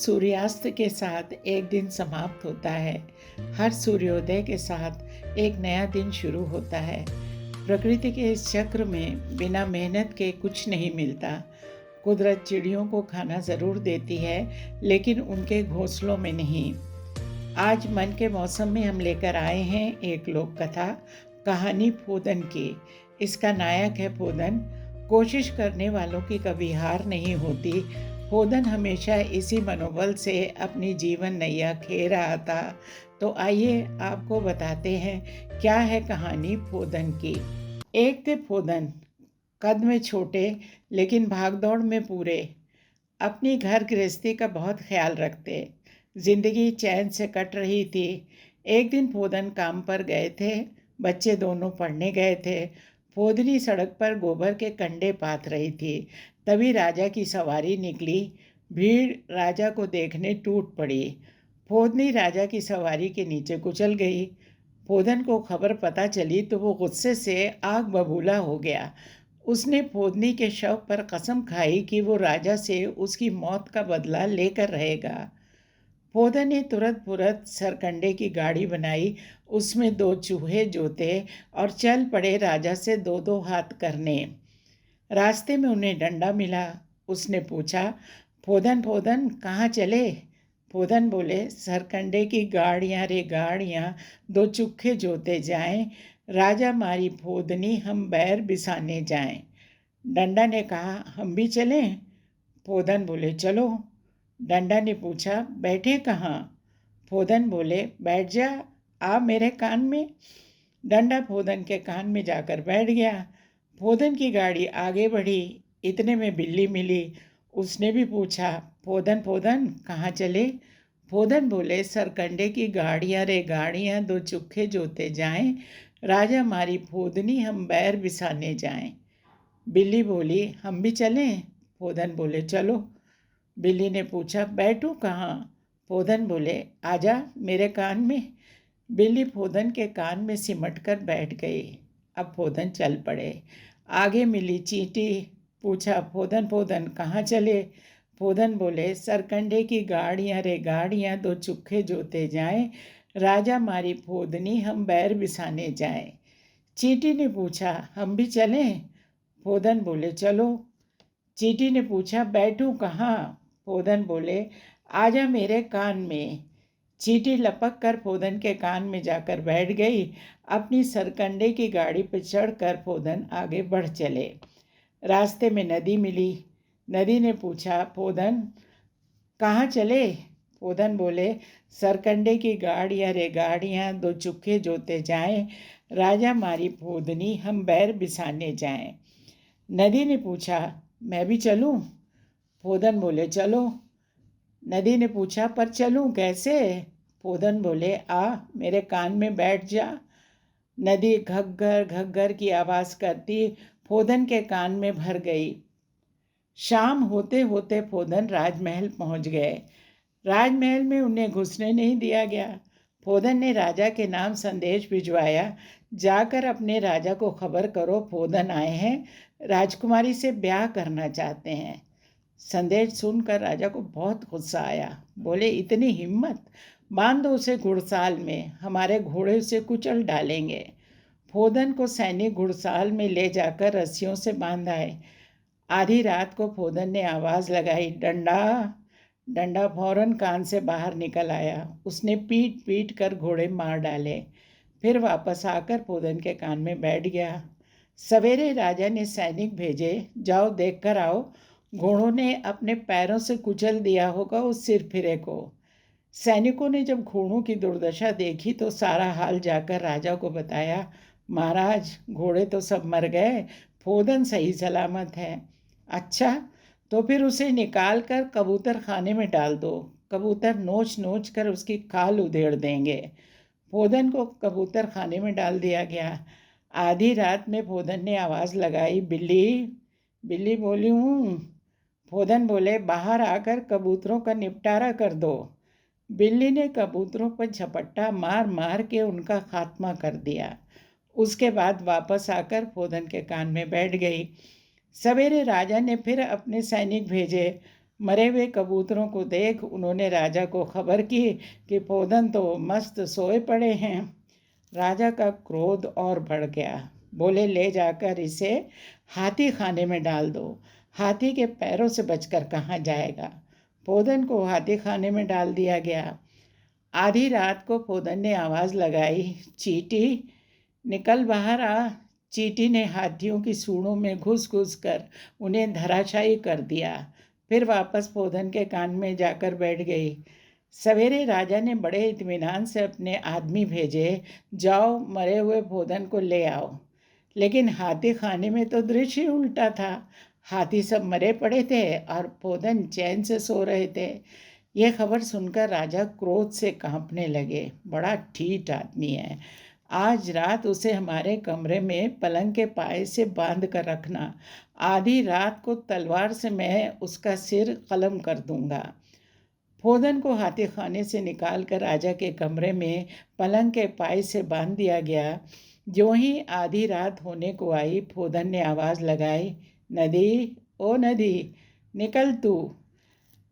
सूर्यास्त के साथ एक दिन समाप्त होता है। हर सूर्योदय के साथ एक नया दिन शुरू होता है। प्रकृति के इस चक्र में बिना मेहनत के कुछ नहीं मिलता। कुदरत चिड़ियों को खाना ज़रूर देती है, लेकिन उनके घोंसलों में नहीं। आज मन के मौसम में हम लेकर आए हैं एक लोक कथा, कहानी फोदन की। इसका नायक है फोदन। कोशिश करने वालों की कभी हार नहीं होती। फोदन हमेशा इसी मनोबल से अपनी जीवन नैया खे रहा था। तो आइए आपको बताते हैं क्या है कहानी फोदन की। एक थे फोदन, कद में छोटे लेकिन भागदौड़ में पूरे। अपनी घर गृहस्थी का बहुत ख्याल रखते। जिंदगी चैन से कट रही थी। एक दिन फोदन काम पर गए थे। बच्चे दोनों पढ़ने गए थे। फोदनी सड़क पर गोबर के कंडे पाथ रही थी। तभी राजा की सवारी निकली। भीड़ राजा को देखने टूट पड़ी। फोदनी राजा की सवारी के नीचे कुचल गई। फोदन को खबर पता चली तो वो गुस्से से आग बबूला हो गया। उसने फोदनी के शव पर कसम खाई कि वो राजा से उसकी मौत का बदला लेकर रहेगा। फोदन ने तुरंत सरकंडे की गाड़ी बनाई, उसमें 2 चूहे जोते और चल पड़े राजा से 2-2 हाथ करने। रास्ते में उन्हें डंडा मिला। उसने पूछा, फोदन फोदन कहाँ चले? फोदन बोले, सरकंडे की गाड़ियाँ रे गाड़ियाँ, 2 चुखे जोते जाएं, राजा मारी फोदनी हम बैर बिसाने जाएं। डंडा ने कहा, हम भी चलें? फोदन बोले, चलो। डंडा ने पूछा, बैठे कहाँ? फोदन बोले, बैठ जा, आ मेरे कान में। डंडा फोदन के कान में जाकर बैठ गया। फोदन की गाड़ी आगे बढ़ी। इतने में बिल्ली मिली। उसने भी पूछा, फोदन फोदन कहाँ चले? फोदन बोले, सरकंडे की गाड़ियाँ रे गाड़ियाँ, 2 चुखे जोते जाएं, राजा मारी फोदनी हम बैर बिसाने जाएं। बिल्ली बोली, हम भी चलें? फोदन बोले, चलो। बिल्ली ने पूछा, बैठूं कहाँ? फोदन बोले, आजा मेरे कान में। बिल्ली फोदन के कान में सिमट कर बैठ गई। अब फोदन चल पड़े। आगे मिली चींटी। पूछा, फोदन फोदन कहाँ चले? फोदन बोले, सरकंडे की गाड़ियाँ रे गाड़ियाँ, 2 चुखे जोते जाएं, राजा मारी फोदनी हम बैर बिसाने जाएं। चींटी ने पूछा, हम भी चलें? फोदन बोले, चलो। चींटी ने पूछा, बैठूं कहाँ? फोदन बोले, आजा मेरे कान में। चींटी लपक कर फोदन के कान में जाकर बैठ गई। अपनी सरकंडे की गाड़ी पर चढ़कर फोदन आगे बढ़ चले। रास्ते में नदी मिली। नदी ने पूछा, फोदन कहाँ चले? फोदन बोले, सरकंडे की गाड़ियाँ रे गाड़ियाँ, 2 चुखे जोते जाएं, राजा मारी फोदनी हम बैर बिसाने जाएं। नदी ने पूछा, मैं भी चलूं? फोदन बोले, चलो। नदी ने पूछा, पर चलूं कैसे? फोदन बोले, आ मेरे कान में बैठ जा। नदी घग्गर की आवाज़ करती फोदन के कान में भर गई। शाम होते होते फोदन राजमहल पहुंच गए। राजमहल में उन्हें घुसने नहीं दिया गया। फोदन ने राजा के नाम संदेश भिजवाया, जाकर अपने राजा को खबर करो, फोदन आए हैं, राजकुमारी से ब्याह करना चाहते हैं। संदेश सुनकर राजा को बहुत गुस्सा आया। बोले, इतनी हिम्मत, बांध दो उसे घुड़साल में, हमारे घोड़े उसे कुचल डालेंगे। फोदन को सैनिक घुड़साल में ले जाकर रस्सियों से बांधाए। आधी रात को फोदन ने आवाज़ लगाई, डंडा। डंडा फौरन कान से बाहर निकल आया। उसने पीट पीट कर घोड़े मार डाले। फिर वापस आकर फोदन के कान में बैठ गया। सवेरे राजा ने सैनिक भेजे, जाओ देख कर आओ, घोड़ों ने अपने पैरों से कुचल दिया होगा उस सिरफिरे को। सैनिकों ने जब घोड़ों की दुर्दशा देखी तो सारा हाल जाकर राजा को बताया। महाराज, घोड़े तो सब मर गए, फोदन सही सलामत है। अच्छा, तो फिर उसे निकाल कर कबूतर खाने में डाल दो, कबूतर नोच नोच कर उसकी खाल उधेड़ देंगे। फोदन को कबूतर खाने में डाल दिया गया। आधी रात में फोदन ने आवाज़ लगाई, बिल्ली। बिल्ली बोली, हूँ। फोदन बोले, बाहर आकर कबूतरों का निपटारा कर दो। बिल्ली ने कबूतरों पर झपट्टा मार मार के उनका खात्मा कर दिया। उसके बाद वापस आकर फोदन के कान में बैठ गई। सवेरे राजा ने फिर अपने सैनिक भेजे। मरे हुए कबूतरों को देख उन्होंने राजा को खबर की कि पोदन तो मस्त सोए पड़े हैं। राजा का क्रोध और बढ़ गया। बोले, ले जाकर इसे हाथी खाने में डाल दो। हाथी के पैरों से बचकर कहाँ जाएगा। पोदन को हाथी खाने में डाल दिया गया। आधी रात को पोदन ने आवाज़ लगाई, चींटी निकल बाहर आ। चींटी ने हाथियों की सूंडों में घुस घुस कर उन्हें धराशायी कर दिया। फिर वापस पोदन के कान में जाकर बैठ गई। सवेरे राजा ने बड़े इत्मीनान से अपने आदमी भेजे, जाओ मरे हुए पोदन को ले आओ। लेकिन हाथी खाने में तो दृश्य उल्टा था। हाथी सब मरे पड़े थे और पोदन चैन से सो रहे थे। यह खबर सुनकर राजा क्रोध से कांपने लगे। बड़ा ठीठ आदमी है। आज रात उसे हमारे कमरे में पलंग के पाए से बांध कर रखना। आधी रात को तलवार से मैं उसका सिर कलम कर दूंगा। पोदन को हाथी खाने से निकालकर राजा के कमरे में पलंग के पाए से बांध दिया गया। जो ही आधी रात होने को आई, पोदन ने आवाज़ लगाई, नदी, ओ नदी, निकल तू।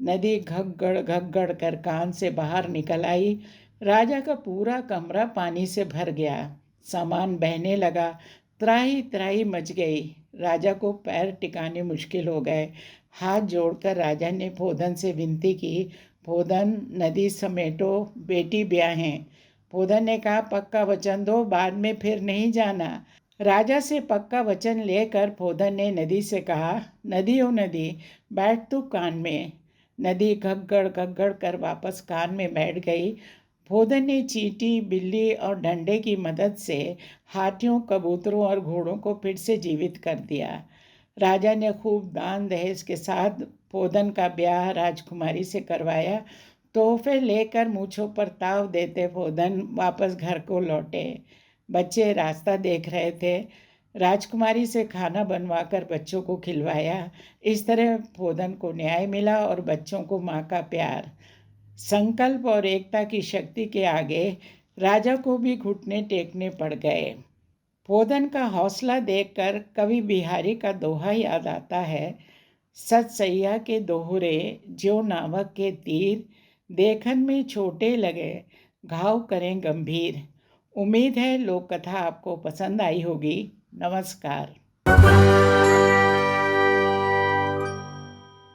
नदी घग्गड़ कर कान से बाहर निकल आई। राजा का पूरा कमरा पानी से भर गया। सामान बहने लगा। त्राही त्राही मच गई। राजा को पैर टिकाने मुश्किल हो गए। हाथ जोड़कर राजा ने पोदन से विनती की, पोदन, नदी समेटो, बेटी ब्याहें। पोदन ने कहा, पक्का वचन दो, बाद में फिर नहीं जाना। राजा से पक्का वचन लेकर पोदन ने नदी से कहा, नदी ओ नदी, बैठ तू कान में। नदी घग्गड़ कर वापस कान में बैठ गई। पोदन ने चींटी, बिल्ली और डंडे की मदद से हाथियों, कबूतरों और घोड़ों को फिर से जीवित कर दिया। राजा ने खूब दान दहेज के साथ पोदन का ब्याह राजकुमारी से करवाया। तोहफे लेकर मूँछों पर ताव देते पोदन वापस घर को लौटे। बच्चे रास्ता देख रहे थे। राजकुमारी से खाना बनवाकर बच्चों को खिलवाया। इस तरह पोदन को न्याय मिला और बच्चों को माँ का प्यार। संकल्प और एकता की शक्ति के आगे राजा को भी घुटने टेकने पड़ गए। पोदन का हौसला देखकर कवि बिहारी का दोहा याद आता है, सत सैया के दोहरे ज्यों नावक के तीर, देखन में छोटे लगे घाव करें गंभीर। उम्मीद है लोक कथा आपको पसंद आई होगी। नमस्कार।